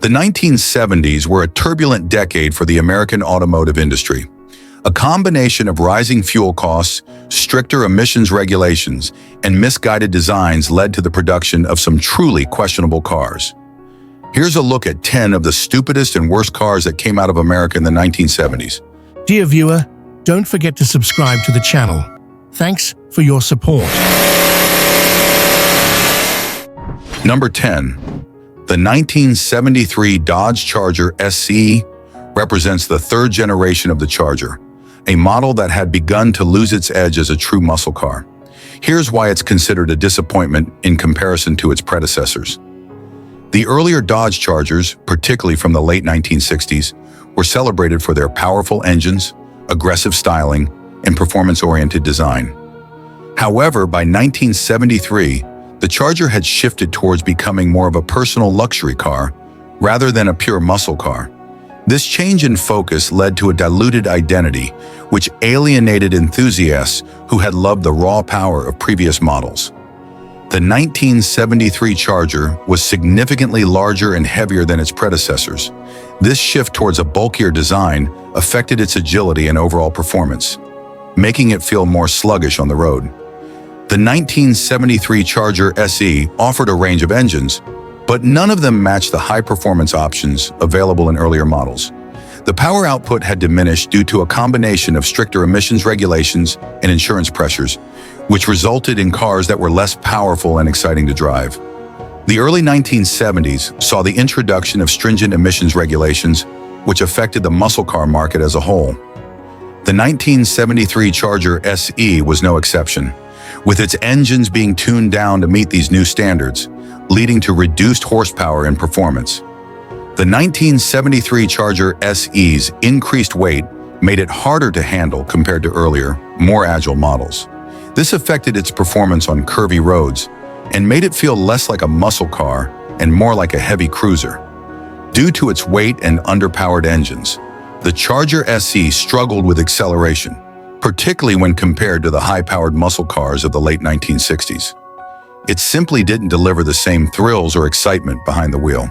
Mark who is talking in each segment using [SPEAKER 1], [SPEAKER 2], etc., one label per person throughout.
[SPEAKER 1] The 1970s were a turbulent decade for the American automotive industry. A combination of rising fuel costs, stricter emissions regulations, and misguided designs led to the production of some truly questionable cars. Here's a look at 10 of the stupidest and worst cars that came out of America in the 1970s.
[SPEAKER 2] Dear viewer, don't forget to subscribe to the channel. Thanks for your support.
[SPEAKER 1] Number 10. The 1973 Dodge Charger SE represents the third generation of the Charger, a model that had begun to lose its edge as a true muscle car. Here's why it's considered a disappointment in comparison to its predecessors. The earlier Dodge Chargers, particularly from the late 1960s, were celebrated for their powerful engines, aggressive styling, and performance-oriented design. However, by 1973, the Charger had shifted towards becoming more of a personal luxury car rather than a pure muscle car. This change in focus led to a diluted identity, which alienated enthusiasts who had loved the raw power of previous models. The 1973 Charger was significantly larger and heavier than its predecessors. This shift towards a bulkier design affected its agility and overall performance, making it feel more sluggish on the road. The 1973 Charger SE offered a range of engines, but none of them matched the high-performance options available in earlier models. The power output had diminished due to a combination of stricter emissions regulations and insurance pressures, which resulted in cars that were less powerful and exciting to drive. The early 1970s saw the introduction of stringent emissions regulations, which affected the muscle car market as a whole. The 1973 Charger SE was no exception, with its engines being tuned down to meet these new standards, leading to reduced horsepower and performance. The 1973 Charger SE's increased weight made it harder to handle compared to earlier, more agile models. This affected its performance on curvy roads and made it feel less like a muscle car and more like a heavy cruiser. Due to its weight and underpowered engines, the Charger SE struggled with acceleration, particularly when compared to the high-powered muscle cars of the late 1960s. It simply didn't deliver the same thrills or excitement behind the wheel.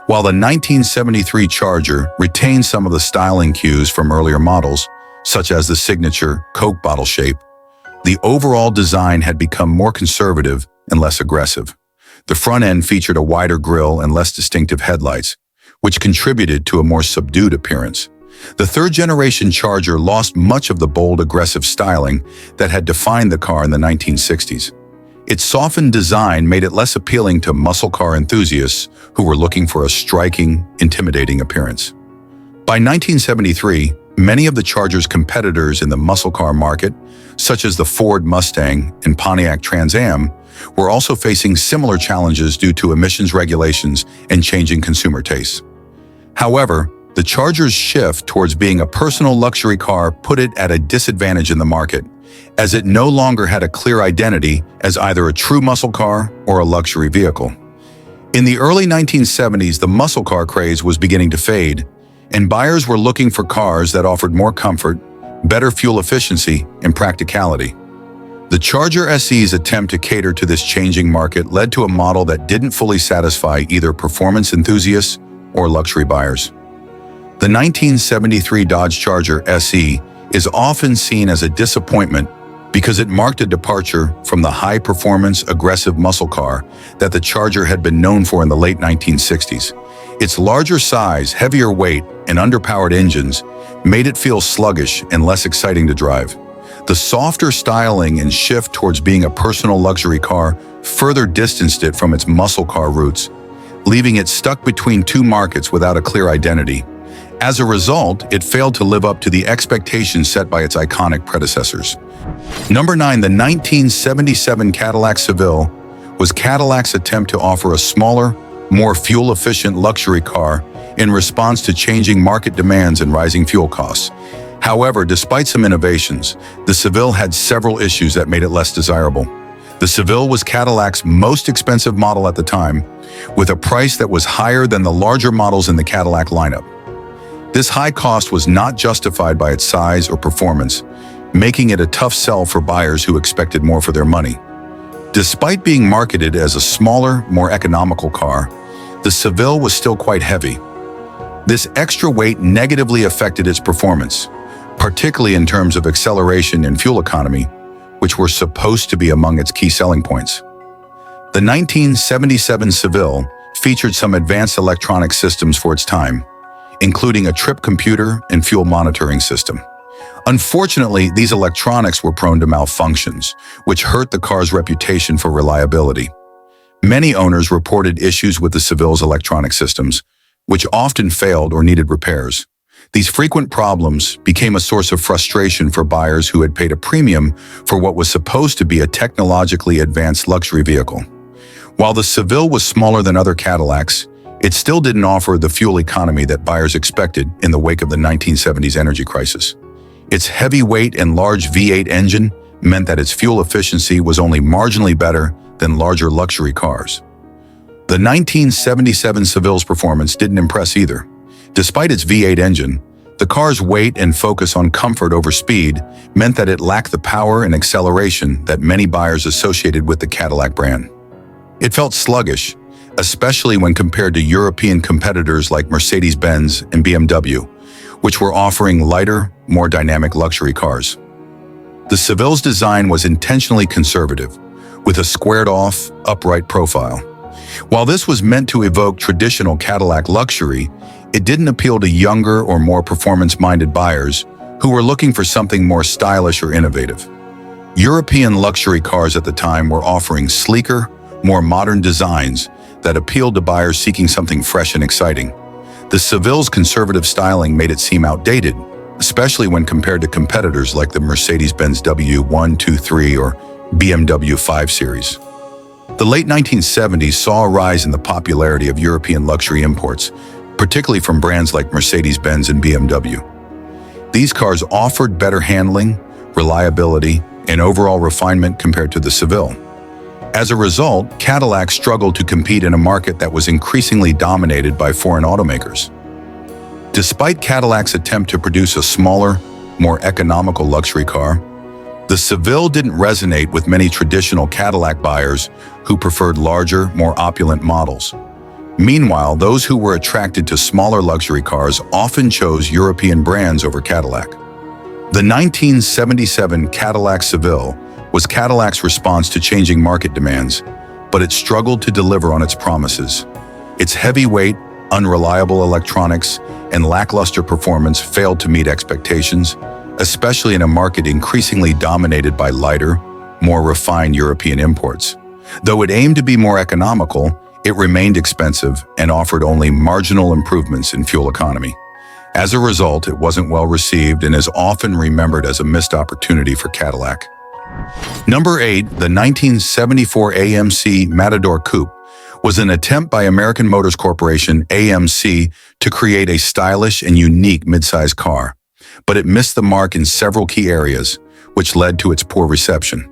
[SPEAKER 1] While the 1973 Charger retained some of the styling cues from earlier models, such as the signature Coke bottle shape, the overall design had become more conservative and less aggressive. The front end featured a wider grille and less distinctive headlights, which contributed to a more subdued appearance. The third-generation Charger lost much of the bold, aggressive styling that had defined the car in the 1960s. Its softened design made it less appealing to muscle car enthusiasts who were looking for a striking, intimidating appearance. By 1973, many of the Charger's competitors in the muscle car market, such as the Ford Mustang and Pontiac Trans Am, were also facing similar challenges due to emissions regulations and changing consumer tastes. However, the Charger's shift towards being a personal luxury car put it at a disadvantage in the market, as it no longer had a clear identity as either a true muscle car or a luxury vehicle. In the early 1970s, the muscle car craze was beginning to fade, and buyers were looking for cars that offered more comfort, better fuel efficiency, and practicality. The Charger SE's attempt to cater to this changing market led to a model that didn't fully satisfy either performance enthusiasts or luxury buyers. The 1973 Dodge Charger SE is often seen as a disappointment because it marked a departure from the high-performance, aggressive muscle car that the Charger had been known for in the late 1960s. Its larger size, heavier weight, and underpowered engines made it feel sluggish and less exciting to drive. The softer styling and shift towards being a personal luxury car further distanced it from its muscle car roots, leaving it stuck between two markets without a clear identity. As a result, it failed to live up to the expectations set by its iconic predecessors. Number 9. The 1977 Cadillac Civille was Cadillac's attempt to offer a smaller, more fuel-efficient luxury car in response to changing market demands and rising fuel costs. However, despite some innovations, the Civille had several issues that made it less desirable. The Civille was Cadillac's most expensive model at the time, with a price that was higher than the larger models in the Cadillac lineup. This high cost was not justified by its size or performance, making it a tough sell for buyers who expected more for their money. Despite being marketed as a smaller, more economical car, the Civille was still quite heavy. This extra weight negatively affected its performance, particularly in terms of acceleration and fuel economy, which were supposed to be among its key selling points. The 1977 Civille featured some advanced electronic systems for its time, including a trip computer and fuel monitoring system. Unfortunately, these electronics were prone to malfunctions, which hurt the car's reputation for reliability. Many owners reported issues with the Civille's electronic systems, which often failed or needed repairs. These frequent problems became a source of frustration for buyers who had paid a premium for what was supposed to be a technologically advanced luxury vehicle. While the Civille was smaller than other Cadillacs, it still didn't offer the fuel economy that buyers expected in the wake of the 1970s energy crisis. Its heavy weight and large V8 engine meant that its fuel efficiency was only marginally better than larger luxury cars. The 1977 Civille's performance didn't impress either. Despite its V8 engine, the car's weight and focus on comfort over speed meant that it lacked the power and acceleration that many buyers associated with the Cadillac brand. It felt sluggish, especially when compared to European competitors like Mercedes-Benz and BMW, which were offering lighter, more dynamic luxury cars. The Civille's design was intentionally conservative, with a squared-off, upright profile. While this was meant to evoke traditional Cadillac luxury, it didn't appeal to younger or more performance-minded buyers who were looking for something more stylish or innovative. European luxury cars at the time were offering sleeker, more modern designs that appealed to buyers seeking something fresh and exciting. The Civille's conservative styling made it seem outdated, especially when compared to competitors like the Mercedes-Benz W123 or BMW 5 Series. The late 1970s saw a rise in the popularity of European luxury imports, particularly from brands like Mercedes-Benz and BMW. These cars offered better handling, reliability, and overall refinement compared to the Civille. As a result, Cadillac struggled to compete in a market that was increasingly dominated by foreign automakers. Despite Cadillac's attempt to produce a smaller, more economical luxury car, the Civille didn't resonate with many traditional Cadillac buyers who preferred larger, more opulent models. Meanwhile, those who were attracted to smaller luxury cars often chose European brands over Cadillac. The 1977 Cadillac Civille was Cadillac's response to changing market demands, but it struggled to deliver on its promises. Its heavy weight, unreliable electronics, and lackluster performance failed to meet expectations, especially in a market increasingly dominated by lighter, more refined European imports. Though it aimed to be more economical, it remained expensive and offered only marginal improvements in fuel economy. As a result, it wasn't well received and is often remembered as a missed opportunity for Cadillac. Number 8, the 1974 AMC Matador Coupe was an attempt by American Motors Corporation, AMC, to create a stylish and unique midsize car, but it missed the mark in several key areas, which led to its poor reception.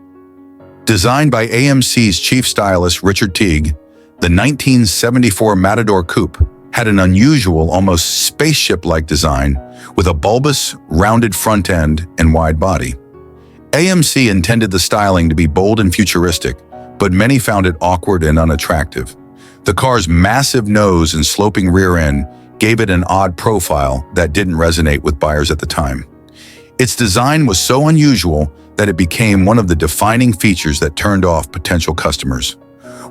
[SPEAKER 1] Designed by AMC's chief stylist Richard Teague, the 1974 Matador Coupe had an unusual, almost spaceship-like design with a bulbous, rounded front end and wide body. AMC intended the styling to be bold and futuristic, but many found it awkward and unattractive. The car's massive nose and sloping rear end gave it an odd profile that didn't resonate with buyers at the time. Its design was so unusual that it became one of the defining features that turned off potential customers.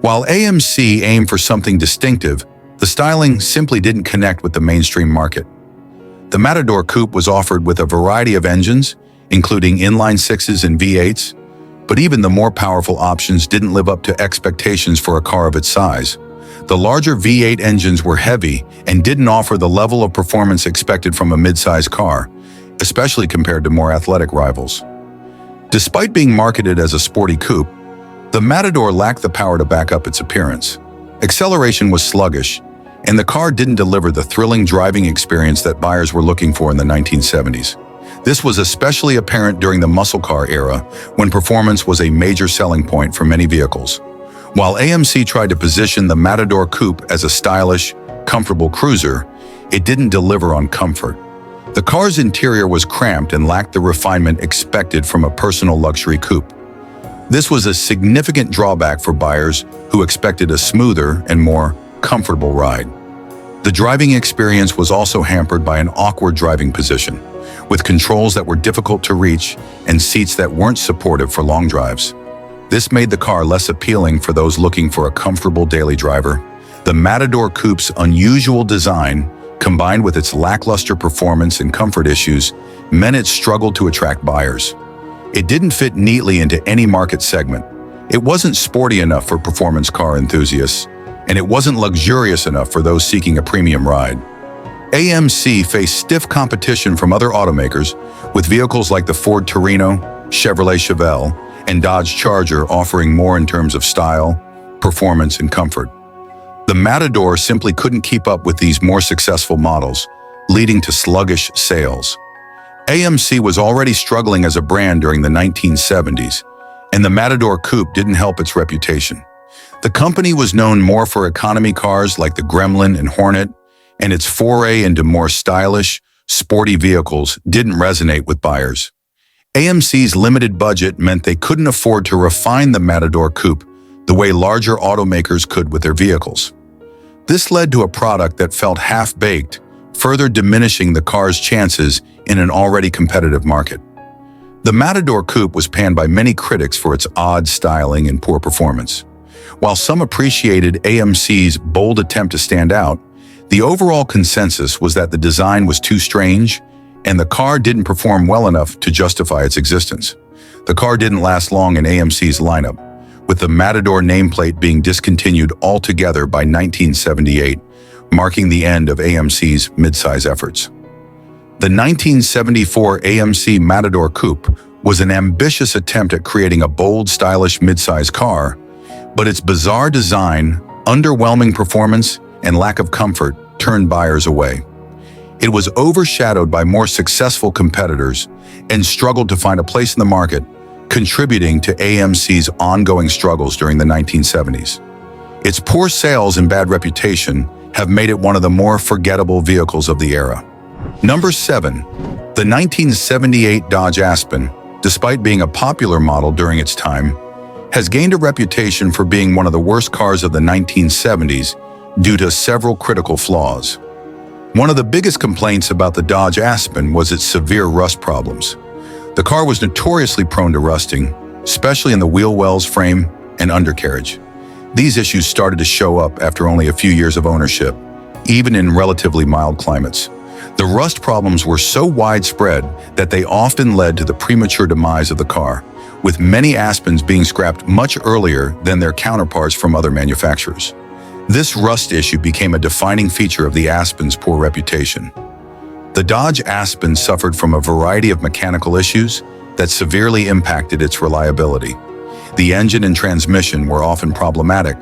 [SPEAKER 1] While AMC aimed for something distinctive, the styling simply didn't connect with the mainstream market. The Matador Coupe was offered with a variety of engines, including inline sixes and V8s, but even the more powerful options didn't live up to expectations for a car of its size. The larger V8 engines were heavy and didn't offer the level of performance expected from a mid-size car, especially compared to more athletic rivals. Despite being marketed as a sporty coupe, the Matador lacked the power to back up its appearance. Acceleration was sluggish, and the car didn't deliver the thrilling driving experience that buyers were looking for in the 1970s. This was especially apparent during the muscle car era, when performance was a major selling point for many vehicles. While AMC tried to position the Matador Coupe as a stylish, comfortable cruiser, it didn't deliver on comfort. The car's interior was cramped and lacked the refinement expected from a personal luxury coupe. This was a significant drawback for buyers who expected a smoother and more comfortable ride. The driving experience was also hampered by an awkward driving position, with controls that were difficult to reach and seats that weren't supportive for long drives. This made the car less appealing for those looking for a comfortable daily driver. The Matador Coupe's unusual design, combined with its lackluster performance and comfort issues, meant it struggled to attract buyers. It didn't fit neatly into any market segment. It wasn't sporty enough for performance car enthusiasts, and it wasn't luxurious enough for those seeking a premium ride. AMC faced stiff competition from other automakers, with vehicles like the Ford Torino, Chevrolet Chevelle, and Dodge Charger offering more in terms of style, performance, and comfort. The Matador simply couldn't keep up with these more successful models, leading to sluggish sales. AMC was already struggling as a brand during the 1970s, and the Matador Coupe didn't help its reputation. The company was known more for economy cars like the Gremlin and Hornet, and its foray into more stylish, sporty vehicles didn't resonate with buyers. AMC's limited budget meant they couldn't afford to refine the Matador Coupe the way larger automakers could with their vehicles. This led to a product that felt half-baked, further diminishing the car's chances in an already competitive market. The Matador Coupe was panned by many critics for its odd styling and poor performance. While some appreciated AMC's bold attempt to stand out, the overall consensus was that the design was too strange and the car didn't perform well enough to justify its existence. The car didn't last long in AMC's lineup, with the Matador nameplate being discontinued altogether by 1978, marking the end of AMC's midsize efforts. The 1974 AMC Matador Coupe was an ambitious attempt at creating a bold, stylish midsize car, but its bizarre design, underwhelming performance, and lack of comfort turned buyers away. It was overshadowed by more successful competitors and struggled to find a place in the market, contributing to AMC's ongoing struggles during the 1970s. Its poor sales and bad reputation have made it one of the more forgettable vehicles of the era. Number 7. The 1978 Dodge Aspen, despite being a popular model during its time, has gained a reputation for being one of the worst cars of the 1970s due to several critical flaws. One of the biggest complaints about the Dodge Aspen was its severe rust problems. The car was notoriously prone to rusting, especially in the wheel wells, frame, and undercarriage. These issues started to show up after only a few years of ownership, even in relatively mild climates. The rust problems were so widespread that they often led to the premature demise of the car, with many Aspens being scrapped much earlier than their counterparts from other manufacturers. This rust issue became a defining feature of the Aspen's poor reputation. The Dodge Aspen suffered from a variety of mechanical issues that severely impacted its reliability. The engine and transmission were often problematic,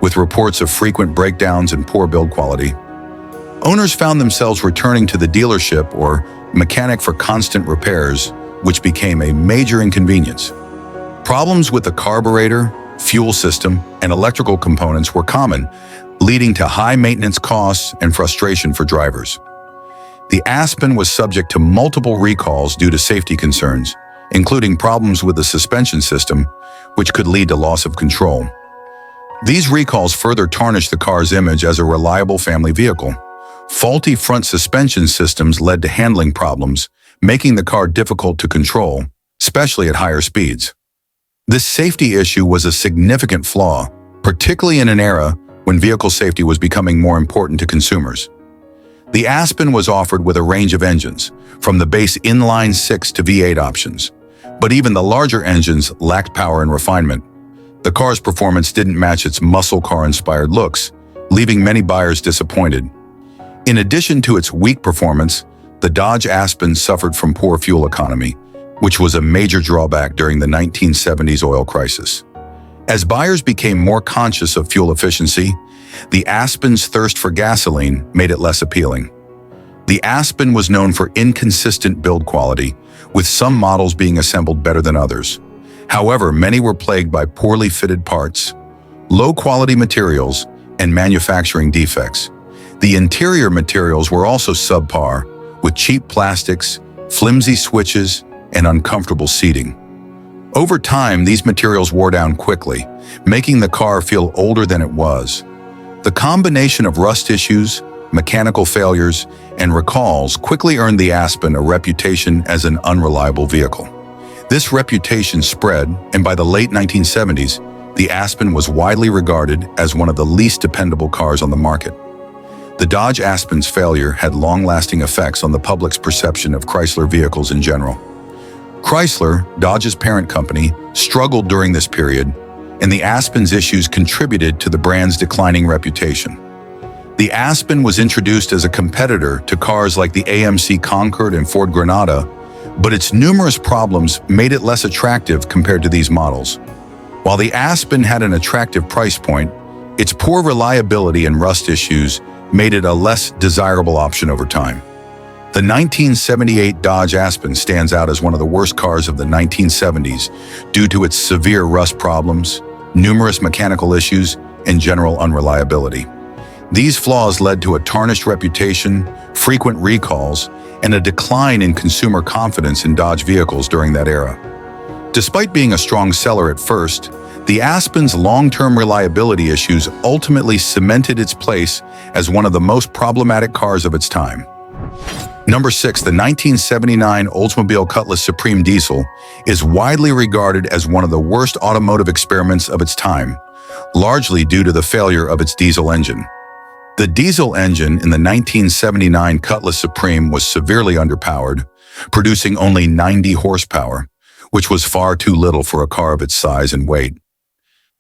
[SPEAKER 1] with reports of frequent breakdowns and poor build quality. Owners found themselves returning to the dealership or mechanic for constant repairs, which became a major inconvenience. Problems with the carburetor, fuel system, and electrical components were common, leading to high maintenance costs and frustration for drivers. The Aspen was subject to multiple recalls due to safety concerns, including problems with the suspension system, which could lead to loss of control. These recalls further tarnished the car's image as a reliable family vehicle. Faulty front suspension systems led to handling problems, making the car difficult to control, especially at higher speeds. This safety issue was a significant flaw, particularly in an era when vehicle safety was becoming more important to consumers. The Aspen was offered with a range of engines, from the base inline-6 to V8 options, but even the larger engines lacked power and refinement. The car's performance didn't match its muscle car-inspired looks, leaving many buyers disappointed. In addition to its weak performance, the Dodge Aspen suffered from poor fuel economy, which was a major drawback during the 1970s oil crisis. As buyers became more conscious of fuel efficiency, the Aspen's thirst for gasoline made it less appealing. The Aspen was known for inconsistent build quality, with some models being assembled better than others. However, many were plagued by poorly fitted parts, low-quality materials, and manufacturing defects. The interior materials were also subpar, with cheap plastics, flimsy switches, and uncomfortable seating. Over time, these materials wore down quickly, making the car feel older than it was. The combination of rust issues, mechanical failures, and recalls quickly earned the Aspen a reputation as an unreliable vehicle. This reputation spread, and by the late 1970s, the Aspen was widely regarded as one of the least dependable cars on the market. The Dodge Aspen's failure had long-lasting effects on the public's perception of Chrysler vehicles in general. Chrysler, Dodge's parent company, struggled during this period, and the Aspen's issues contributed to the brand's declining reputation. The Aspen was introduced as a competitor to cars like the AMC Concorde and Ford Granada, but its numerous problems made it less attractive compared to these models. While the Aspen had an attractive price point, its poor reliability and rust issues made it a less desirable option over time. The 1978 Dodge Aspen stands out as one of the worst cars of the 1970s due to its severe rust problems, numerous mechanical issues, and general unreliability. These flaws led to a tarnished reputation, frequent recalls, and a decline in consumer confidence in Dodge vehicles during that era. Despite being a strong seller at first, the Aspen's long-term reliability issues ultimately cemented its place as one of the most problematic cars of its time. Number 6, the 1979 Oldsmobile Cutless Supreme Diesel is widely regarded as one of the worst automotive experiments of its time, largely due to the failure of its diesel engine. The diesel engine in the 1979 Cutless Supreme was severely underpowered, producing only 90 horsepower, which was far too little for a car of its size and weight.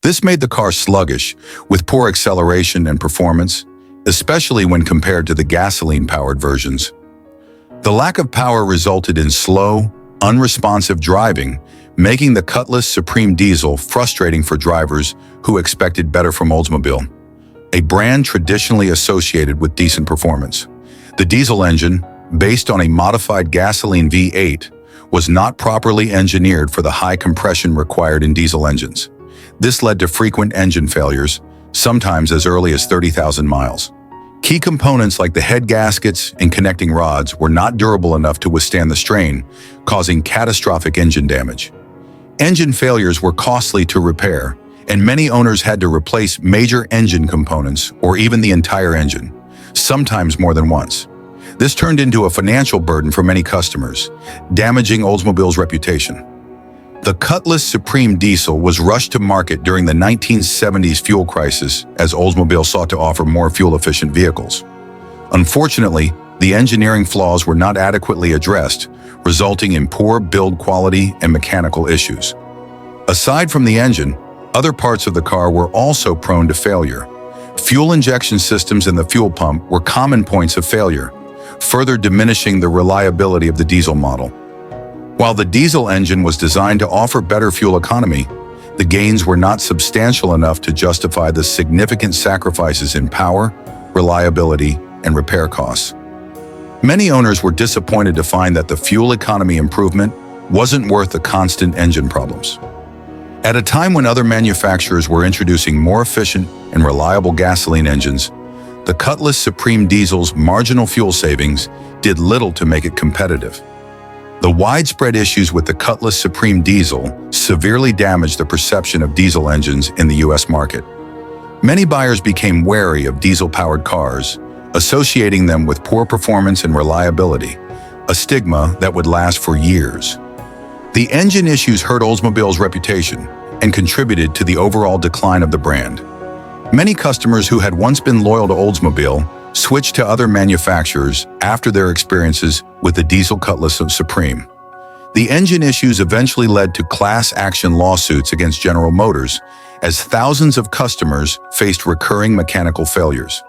[SPEAKER 1] This made the car sluggish, with poor acceleration and performance, especially when compared to the gasoline-powered versions. The lack of power resulted in slow, unresponsive driving, making the Cutless Supreme Diesel frustrating for drivers who expected better from Oldsmobile, a brand traditionally associated with decent performance. The diesel engine, based on a modified gasoline V8, was not properly engineered for the high compression required in diesel engines. This led to frequent engine failures, sometimes as early as 30,000 miles. Key components like the head gaskets and connecting rods were not durable enough to withstand the strain, causing catastrophic engine damage. Engine failures were costly to repair, and many owners had to replace major engine components or even the entire engine, sometimes more than once. This turned into a financial burden for many customers, damaging Oldsmobile's reputation. The Cutless Supreme Diesel was rushed to market during the 1970s fuel crisis as Oldsmobile sought to offer more fuel-efficient vehicles. Unfortunately, the engineering flaws were not adequately addressed, resulting in poor build quality and mechanical issues. Aside from the engine, other parts of the car were also prone to failure. Fuel injection systems and the fuel pump were common points of failure, further diminishing the reliability of the diesel model. While the diesel engine was designed to offer better fuel economy, the gains were not substantial enough to justify the significant sacrifices in power, reliability, and repair costs. Many owners were disappointed to find that the fuel economy improvement wasn't worth the constant engine problems. At a time when other manufacturers were introducing more efficient and reliable gasoline engines, the Cutless Supreme Diesel's marginal fuel savings did little to make it competitive. The widespread issues with the Cutless Supreme Diesel severely damaged the perception of diesel engines in the U.S. market. Many buyers became wary of diesel-powered cars, associating them with poor performance and reliability, a stigma that would last for years. The engine issues hurt Oldsmobile's reputation and contributed to the overall decline of the brand. Many customers who had once been loyal to Oldsmobile switched to other manufacturers after their experiences with the diesel Cutless Supreme. The engine issues eventually led to class action lawsuits against General Motors, as thousands of customers faced recurring mechanical failures.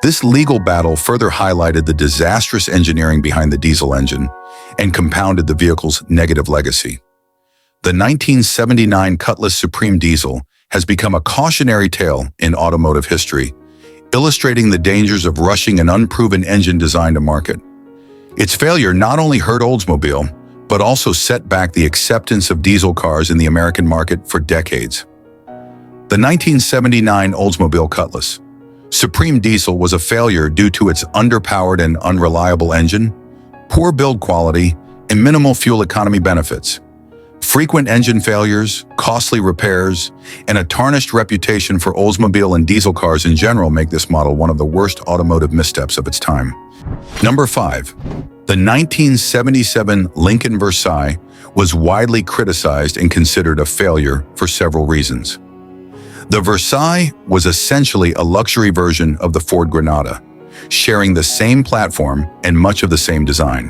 [SPEAKER 1] This legal battle further highlighted the disastrous engineering behind the diesel engine and compounded the vehicle's negative legacy. The 1979 Cutless Supreme Diesel has become a cautionary tale in automotive history, illustrating the dangers of rushing an unproven engine design to market. Its failure not only hurt Oldsmobile, but also set back the acceptance of diesel cars in the American market for decades. The 1979 Oldsmobile Cutless Supreme Diesel was a failure due to its underpowered and unreliable engine, poor build quality, and minimal fuel economy benefits. frequent engine failures, costly repairs, and a tarnished reputation for Oldsmobile and diesel cars in general make this model one of the worst automotive missteps of its time. Number 5. The 1977 Lincoln Versailles was widely criticized and considered a failure for several reasons. The Versailles was essentially a luxury version of the Ford Granada, sharing the same platform and much of the same design.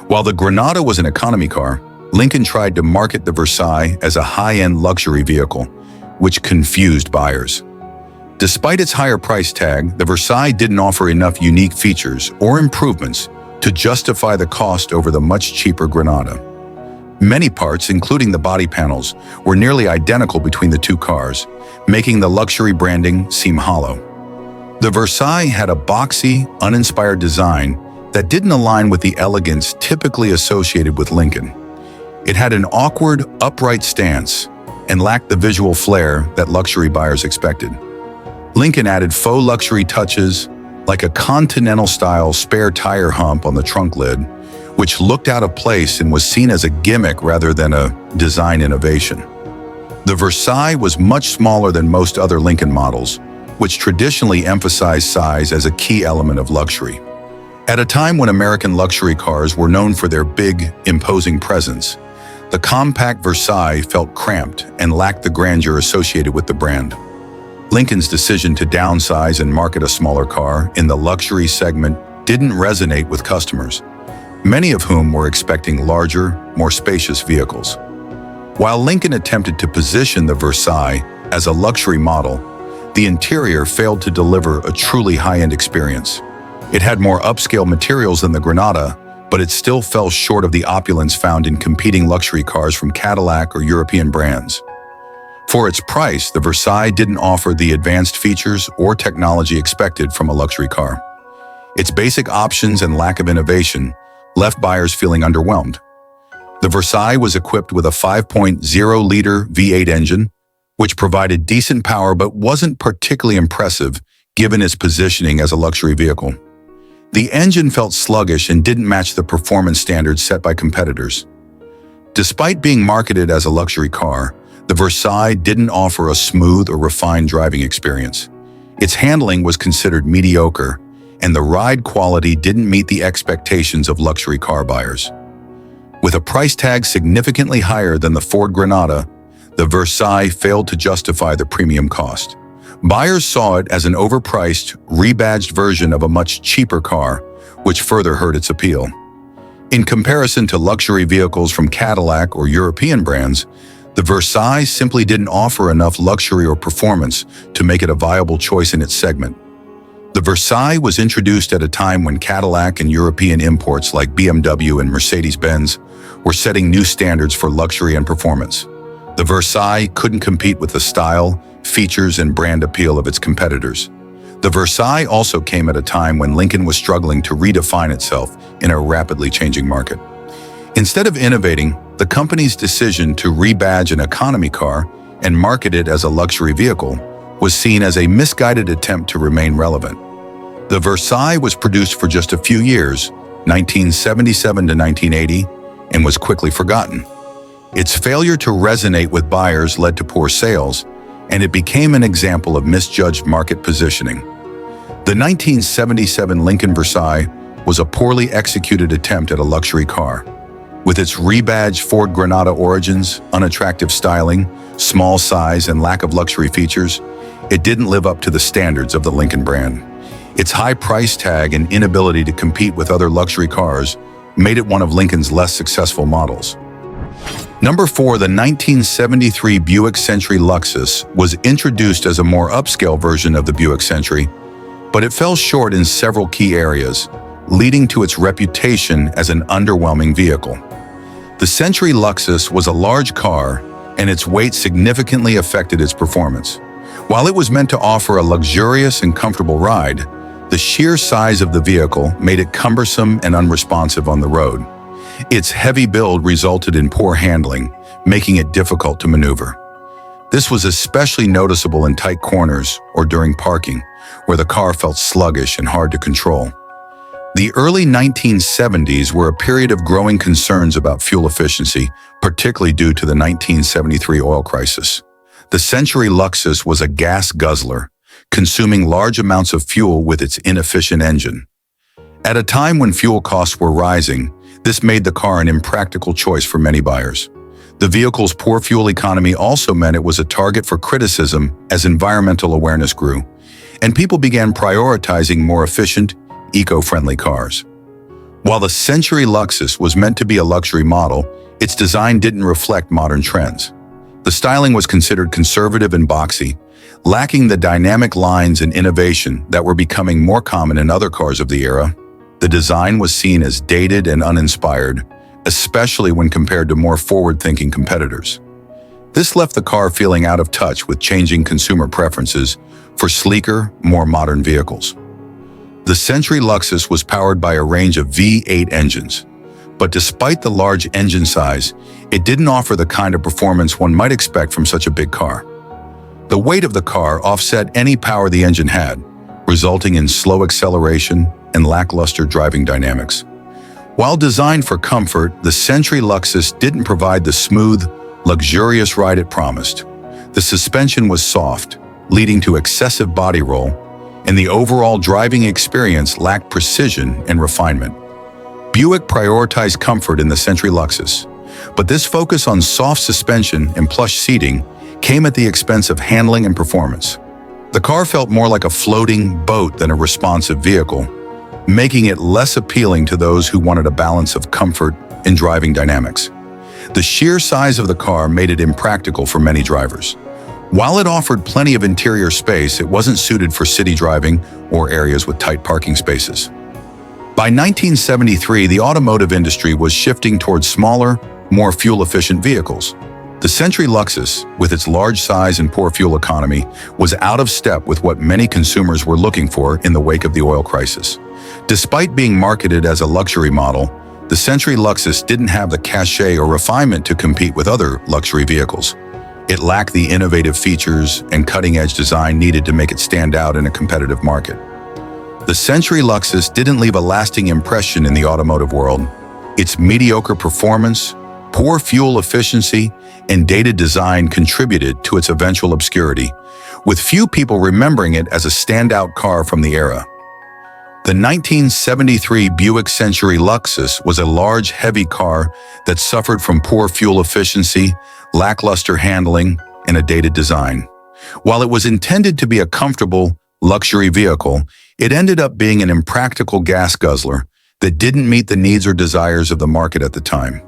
[SPEAKER 1] While the Granada was an economy car, Lincoln tried to market the Versailles as a high-end luxury vehicle, which confused buyers. Despite its higher price tag, the Versailles didn't offer enough unique features or improvements to justify the cost over the much cheaper Granada. Many parts, including the body panels, were nearly identical between the two cars, making the luxury branding seem hollow. The Versailles had a boxy, uninspired design that didn't align with the elegance typically associated with Lincoln. It had an awkward, upright stance and lacked the visual flair that luxury buyers expected. Lincoln added faux luxury touches, like a Continental-style spare tire hump on the trunk lid, which looked out of place and was seen as a gimmick rather than a design innovation. The Versailles was much smaller than most other Lincoln models, which traditionally emphasized size as a key element of luxury. At a time when American luxury cars were known for their big, imposing presence, the compact Versailles felt cramped and lacked the grandeur associated with the brand. Lincoln's decision to downsize and market a smaller car in the luxury segment didn't resonate with customers, many of whom were expecting larger, more spacious vehicles. While Lincoln attempted to position the Versailles as a luxury model, the interior failed to deliver a truly high-end experience. It had more upscale materials than the Granada, but it still fell short of the opulence found in competing luxury cars from Cadillac or European brands. For its price, the Versailles didn't offer the advanced features or technology expected from a luxury car. Its basic options and lack of innovation left buyers feeling underwhelmed. The Versailles was equipped with a 5.0-liter V8 engine, which provided decent power but wasn't particularly impressive given its positioning as a luxury vehicle. The engine felt sluggish and didn't match the performance standards set by competitors. Despite being marketed as a luxury car, the Versailles didn't offer a smooth or refined driving experience. Its handling was considered mediocre, and the ride quality didn't meet the expectations of luxury car buyers. With a price tag significantly higher than the Ford Granada, the Versailles failed to justify the premium cost. Buyers saw it as an overpriced, rebadged version of a much cheaper car, which further hurt its appeal. In comparison to luxury vehicles from Cadillac or European brands, the Versailles simply didn't offer enough luxury or performance to make it a viable choice in its segment. The Versailles was introduced at a time when Cadillac and European imports like BMW and Mercedes-Benz were setting new standards for luxury and performance. The Versailles couldn't compete with the style, features, and brand appeal of its competitors. The Versailles also came at a time when Lincoln was struggling to redefine itself in a rapidly changing market. Instead of innovating, the company's decision to rebadge an economy car and market it as a luxury vehicle was seen as a misguided attempt to remain relevant. The Versailles was produced for just a few years, 1977 to 1980, and was quickly forgotten. Its failure to resonate with buyers led to poor sales, and it became an example of misjudged market positioning. The 1977 Lincoln Versailles was a poorly executed attempt at a luxury car. With its rebadged Ford Granada origins, unattractive styling, small size, and lack of luxury features, it didn't live up to the standards of the Lincoln brand. Its high price tag and inability to compete with other luxury cars made it one of Lincoln's less successful models. Number 4, the 1973 Buick Century Lux was introduced as a more upscale version of the Buick Century, but it fell short in several key areas, leading to its reputation as an underwhelming vehicle. The Century Lux was a large car, and its weight significantly affected its performance. While it was meant to offer a luxurious and comfortable ride, the sheer size of the vehicle made it cumbersome and unresponsive on the road. Its heavy build resulted in poor handling, making it difficult to maneuver. This was especially noticeable in tight corners or during parking, where the car felt sluggish and hard to control. The early 1970s were a period of growing concerns about fuel efficiency, particularly due to the 1973 oil crisis. The Century Luxus was a gas guzzler, consuming large amounts of fuel with its inefficient engine. At a time when fuel costs were rising, this made the car an impractical choice for many buyers. The vehicle's poor fuel economy also meant it was a target for criticism as environmental awareness grew, and people began prioritizing more efficient, eco-friendly cars. While the Century Luxus was meant to be a luxury model, its design didn't reflect modern trends. The styling was considered conservative and boxy, lacking the dynamic lines and innovation that were becoming more common in other cars of the era. The design was seen as dated and uninspired, especially when compared to more forward-thinking competitors. This left the car feeling out of touch with changing consumer preferences for sleeker, more modern vehicles. The Century Luxus was powered by a range of V8 engines, but despite the large engine size, it didn't offer the kind of performance one might expect from such a big car. The weight of the car offset any power the engine had, resulting in slow acceleration and lackluster driving dynamics. While designed for comfort, the Century Luxus didn't provide the smooth, luxurious ride it promised. The suspension was soft, leading to excessive body roll, and the overall driving experience lacked precision and refinement. Buick prioritized comfort in the Century Luxus, but this focus on soft suspension and plush seating came at the expense of handling and performance. The car felt more like a floating boat than a responsive vehicle, making it less appealing to those who wanted a balance of comfort and driving dynamics. The sheer size of the car made it impractical for many drivers. While it offered plenty of interior space, it wasn't suited for city driving or areas with tight parking spaces. By 1973, the automotive industry was shifting towards smaller, more fuel-efficient vehicles. The Century Luxus, with its large size and poor fuel economy, was out of step with what many consumers were looking for in the wake of the oil crisis. Despite being marketed as a luxury model, the Century Luxus didn't have the cachet or refinement to compete with other luxury vehicles. It lacked the innovative features and cutting-edge design needed to make it stand out in a competitive market. The Century Luxus didn't leave a lasting impression in the automotive world. Its mediocre performance, poor fuel efficiency, and dated design contributed to its eventual obscurity, with few people remembering it as a standout car from the era. The 1973 Buick Century Luxus was a large, heavy car that suffered from poor fuel efficiency, lackluster handling, and a dated design. While it was intended to be a comfortable, luxury vehicle, it ended up being an impractical gas guzzler that didn't meet the needs or desires of the market at the time.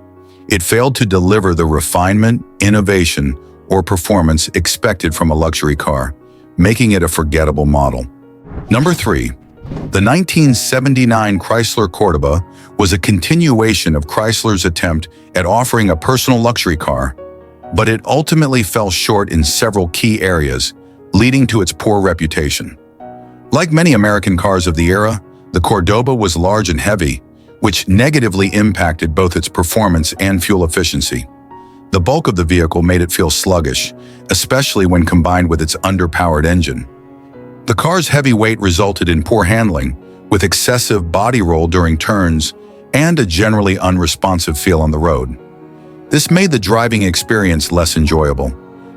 [SPEAKER 1] It failed to deliver the refinement, innovation, or performance expected from a luxury car, making it a forgettable model. Number 3. The 1979 Chrysler Cordoba was a continuation of Chrysler's attempt at offering a personal luxury car, but it ultimately fell short in several key areas, leading to its poor reputation. Like many American cars of the era, the Cordoba was large and heavy, which negatively impacted both its performance and fuel efficiency. The bulk of the vehicle made it feel sluggish, especially when combined with its underpowered engine. The car's heavy weight resulted in poor handling, with excessive body roll during turns and a generally unresponsive feel on the road. This made the driving experience less enjoyable,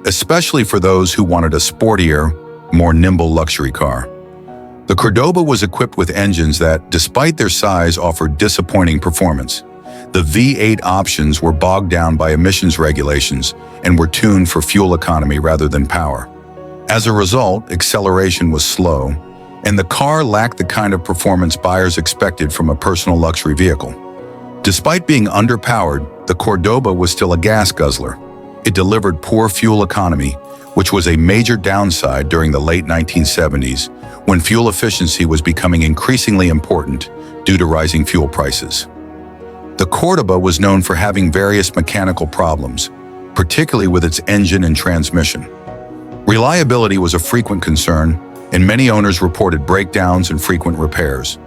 [SPEAKER 1] especially for those who wanted a sportier, more nimble luxury car. The Cordoba was equipped with engines that, despite their size, offered disappointing performance. The V8 options were bogged down by emissions regulations and were tuned for fuel economy rather than power. As a result, acceleration was slow, and the car lacked the kind of performance buyers expected from a personal luxury vehicle. Despite being underpowered, the Cordoba was still a gas guzzler. It delivered poor fuel economy, which was a major downside during the late 1970s, when fuel efficiency was becoming increasingly important due to rising fuel prices. The Cordoba was known for having various mechanical problems, particularly with its engine and transmission. Reliability was a frequent concern, and many owners reported breakdowns and frequent repairs.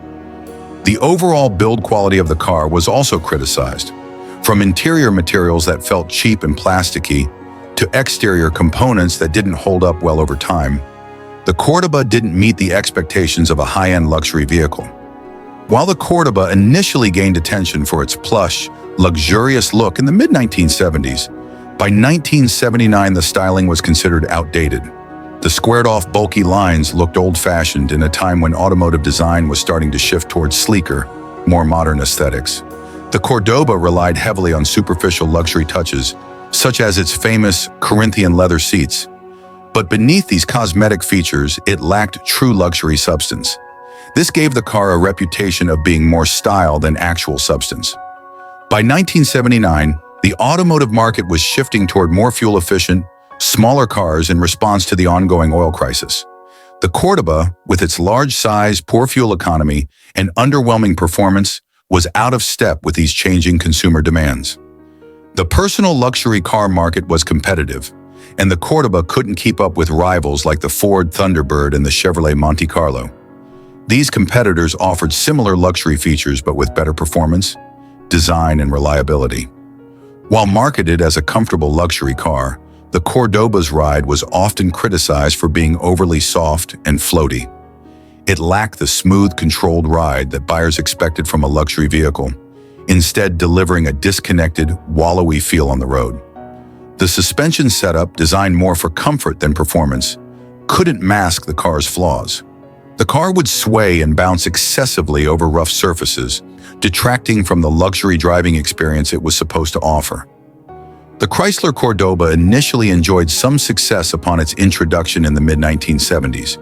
[SPEAKER 1] The overall build quality of the car was also criticized, from interior materials that felt cheap and plasticky to exterior components that didn't hold up well over time. The Cordoba didn't meet the expectations of a high-end luxury vehicle. While the Cordoba initially gained attention for its plush, luxurious look in the mid-1970s, by 1979 the styling was considered outdated. The squared-off bulky lines looked old-fashioned in a time when automotive design was starting to shift towards sleeker, more modern aesthetics. The Cordoba relied heavily on superficial luxury touches, such as its famous Corinthian leather seats. But beneath these cosmetic features, it lacked true luxury substance. This gave the car a reputation of being more style than actual substance. By 1979, the automotive market was shifting toward more fuel-efficient, smaller cars in response to the ongoing oil crisis. The Cordoba, with its large size, poor fuel economy, and underwhelming performance, was out of step with these changing consumer demands. The personal luxury car market was competitive, and the Cordoba couldn't keep up with rivals like the Ford Thunderbird and the Chevrolet Monte Carlo. These competitors offered similar luxury features but with better performance, design, and reliability. While marketed as a comfortable luxury car, the Cordoba's ride was often criticized for being overly soft and floaty. It lacked the smooth, controlled ride that buyers expected from a luxury vehicle, instead delivering a disconnected, wallowy feel on the road. The suspension setup, designed more for comfort than performance, couldn't mask the car's flaws. The car would sway and bounce excessively over rough surfaces, detracting from the luxury driving experience it was supposed to offer. The Chrysler Cordoba initially enjoyed some success upon its introduction in the mid-1970s,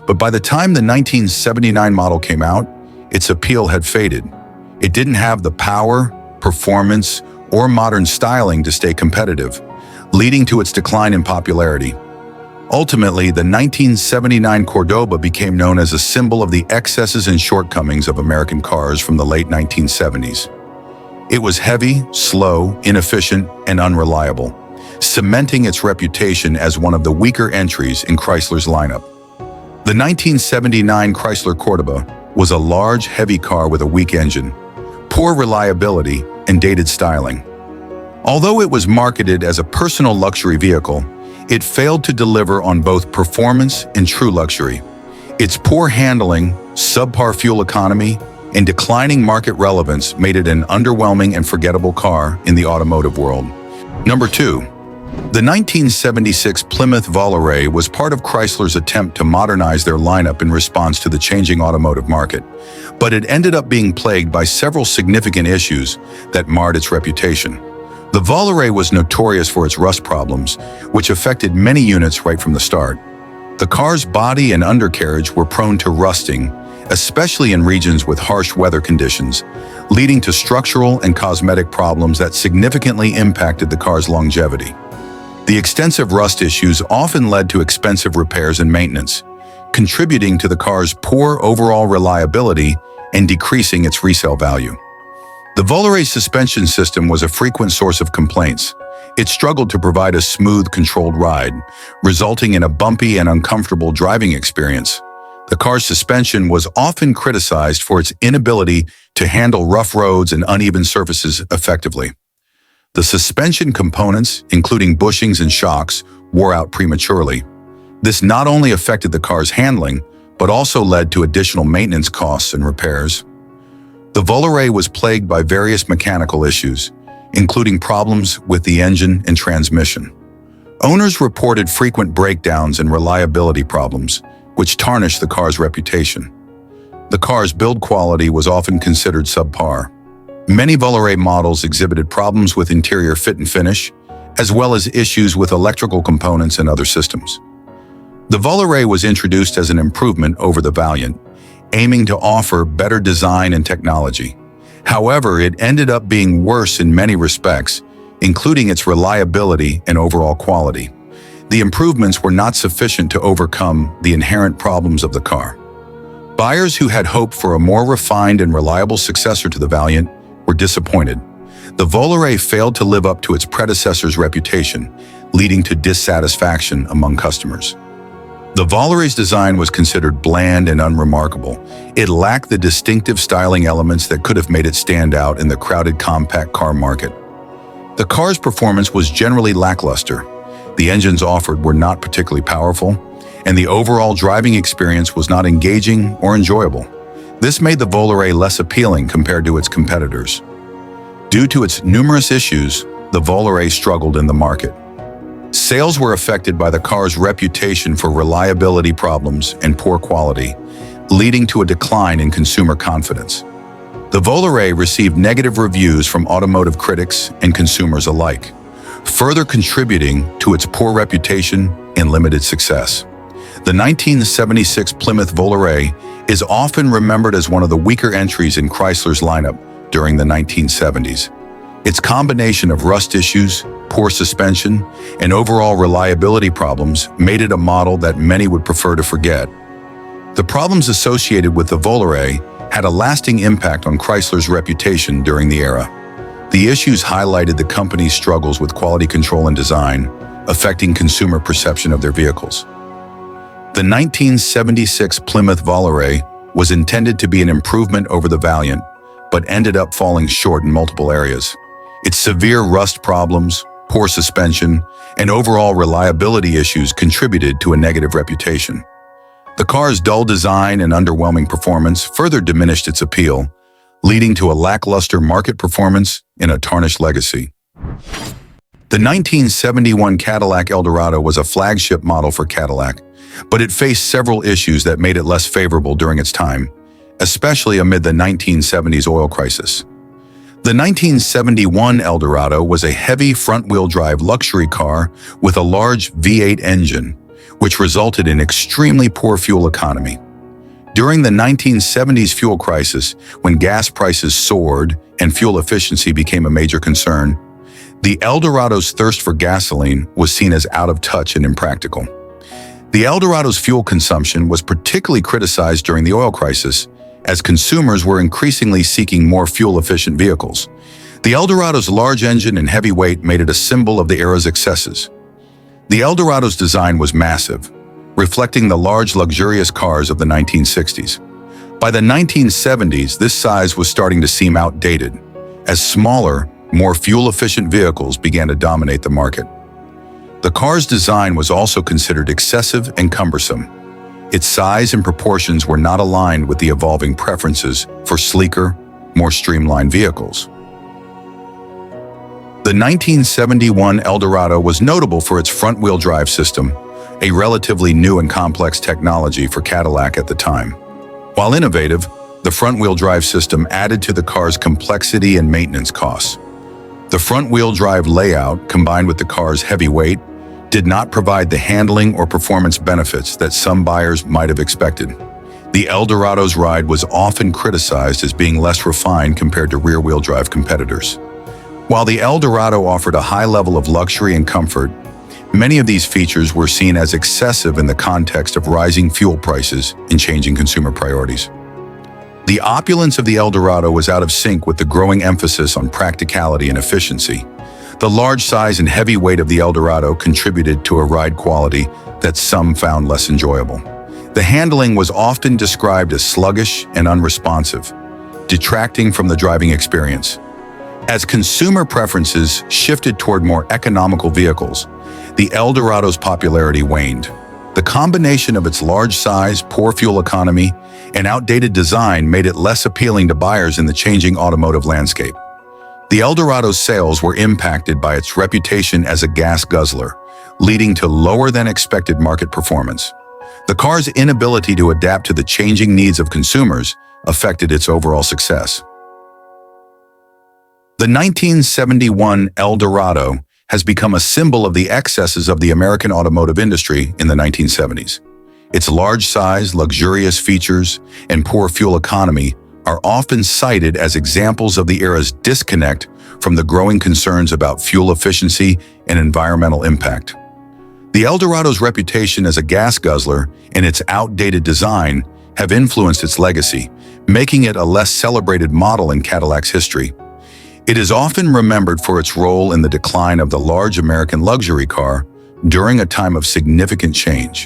[SPEAKER 1] but by the time the 1979 model came out, its appeal had faded. It didn't have the power, performance, or modern styling to stay competitive, leading to its decline in popularity. Ultimately, the 1979 Cordoba became known as a symbol of the excesses and shortcomings of American cars from the late 1970s. It was heavy, slow, inefficient, and unreliable, cementing its reputation as one of the weaker entries in Chrysler's lineup. The 1979 Chrysler Cordoba was a large, heavy car with a weak engine, poor reliability, and dated styling. Although it was marketed as a personal luxury vehicle, it failed to deliver on both performance and true luxury. Its poor handling, subpar fuel economy, and declining market relevance made it an underwhelming and forgettable car in the automotive world. Number 2. The 1976 Plymouth Volare was part of Chrysler's attempt to modernize their lineup in response to the changing automotive market, but it ended up being plagued by several significant issues that marred its reputation. The Volare was notorious for its rust problems, which affected many units right from the start. The car's body and undercarriage were prone to rusting, especially in regions with harsh weather conditions, leading to structural and cosmetic problems that significantly impacted the car's longevity. The extensive rust issues often led to expensive repairs and maintenance, contributing to the car's poor overall reliability and decreasing its resale value. The Volare's suspension system was a frequent source of complaints. It struggled to provide a smooth, controlled ride, resulting in a bumpy and uncomfortable driving experience. The car's suspension was often criticized for its inability to handle rough roads and uneven surfaces effectively. The suspension components, including bushings and shocks, wore out prematurely. This not only affected the car's handling, but also led to additional maintenance costs and repairs. The Volare was plagued by various mechanical issues, including problems with the engine and transmission. Owners reported frequent breakdowns and reliability problems, which tarnished the car's reputation. The car's build quality was often considered subpar. Many Volare models exhibited problems with interior fit and finish, as well as issues with electrical components and other systems. The Volare was introduced as an improvement over the Valiant, aiming to offer better design and technology. However, it ended up being worse in many respects, including its reliability and overall quality. The improvements were not sufficient to overcome the inherent problems of the car. Buyers who had hoped for a more refined and reliable successor to the Valiant were disappointed. The Volare failed to live up to its predecessor's reputation, leading to dissatisfaction among customers. The Volare's design was considered bland and unremarkable. It lacked the distinctive styling elements that could have made it stand out in the crowded compact car market. The car's performance was generally lackluster. The engines offered were not particularly powerful, and the overall driving experience was not engaging or enjoyable. This made the Volare less appealing compared to its competitors. Due to its numerous issues, the Volare struggled in the market. Sales were affected by the car's reputation for reliability problems and poor quality, leading to a decline in consumer confidence. The Volare received negative reviews from automotive critics and consumers alike, further contributing to its poor reputation and limited success. The 1976 Plymouth Volare is often remembered as one of the weaker entries in Chrysler's lineup during the 1970s. Its combination of rust issues, poor suspension, and overall reliability problems made it a model that many would prefer to forget. The problems associated with the Volare had a lasting impact on Chrysler's reputation during the era. The issues highlighted the company's struggles with quality control and design, affecting consumer perception of their vehicles. The 1976 Plymouth Volare was intended to be an improvement over the Valiant, but ended up falling short in multiple areas. Its severe rust problems, poor suspension, and overall reliability issues contributed to a negative reputation. The car's dull design and underwhelming performance further diminished its appeal, leading to a lackluster market performance and a tarnished legacy. The 1971 Cadillac Eldorado was a flagship model for Cadillac, but it faced several issues that made it less favorable during its time, especially amid the 1970s oil crisis. The 1971 Eldorado was a heavy front-wheel drive luxury car with a large V8 engine, which resulted in extremely poor fuel economy. During the 1970s fuel crisis, when gas prices soared and fuel efficiency became a major concern, the Eldorado's thirst for gasoline was seen as out of touch and impractical. The Eldorado's fuel consumption was particularly criticized during the oil crisis, as consumers were increasingly seeking more fuel-efficient vehicles. The Eldorado's large engine and heavy weight made it a symbol of the era's excesses. The Eldorado's design was massive, reflecting the large, luxurious cars of the 1960s. By the 1970s, this size was starting to seem outdated, as smaller, more fuel-efficient vehicles began to dominate the market. The car's design was also considered excessive and cumbersome. Its size and proportions were not aligned with the evolving preferences for sleeker, more streamlined vehicles. The 1971 Eldorado was notable for its front-wheel drive system, a relatively new and complex technology for Cadillac at the time. While innovative, the front-wheel drive system added to the car's complexity and maintenance costs. The front-wheel drive layout, combined with the car's heavy weight, did not provide the handling or performance benefits that some buyers might have expected. The Eldorado's ride was often criticized as being less refined compared to rear-wheel drive competitors. While the Eldorado offered a high level of luxury and comfort, many of these features were seen as excessive in the context of rising fuel prices and changing consumer priorities. The opulence of the Eldorado was out of sync with the growing emphasis on practicality and efficiency. The large size and heavy weight of the Eldorado contributed to a ride quality that some found less enjoyable. The handling was often described as sluggish and unresponsive, detracting from the driving experience. As consumer preferences shifted toward more economical vehicles, the Eldorado's popularity waned. The combination of its large size, poor fuel economy, and outdated design made it less appealing to buyers in the changing automotive landscape. The Eldorado's sales were impacted by its reputation as a gas guzzler, leading to lower-than-expected market performance. The car's inability to adapt to the changing needs of consumers affected its overall success. The 1971 Eldorado has become a symbol of the excesses of the American automotive industry in the 1970s. Its large size, luxurious features, and poor fuel economy are often cited as examples of the era's disconnect from the growing concerns about fuel efficiency and environmental impact. The Eldorado's reputation as a gas guzzler and its outdated design have influenced its legacy, making it a less celebrated model in Cadillac's history. It is often remembered for its role in the decline of the large American luxury car during a time of significant change.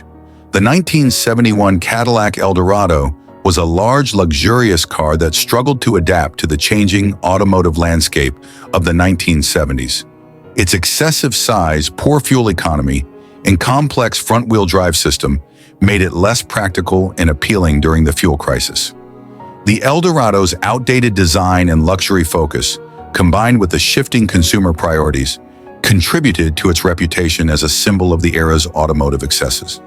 [SPEAKER 1] The 1971 Cadillac Eldorado was a large, luxurious car that struggled to adapt to the changing automotive landscape of the 1970s. Its excessive size, poor fuel economy, and complex front-wheel drive system made it less practical and appealing during the fuel crisis. The Eldorado's outdated design and luxury focus, combined with the shifting consumer priorities, contributed to its reputation as a symbol of the era's automotive excesses.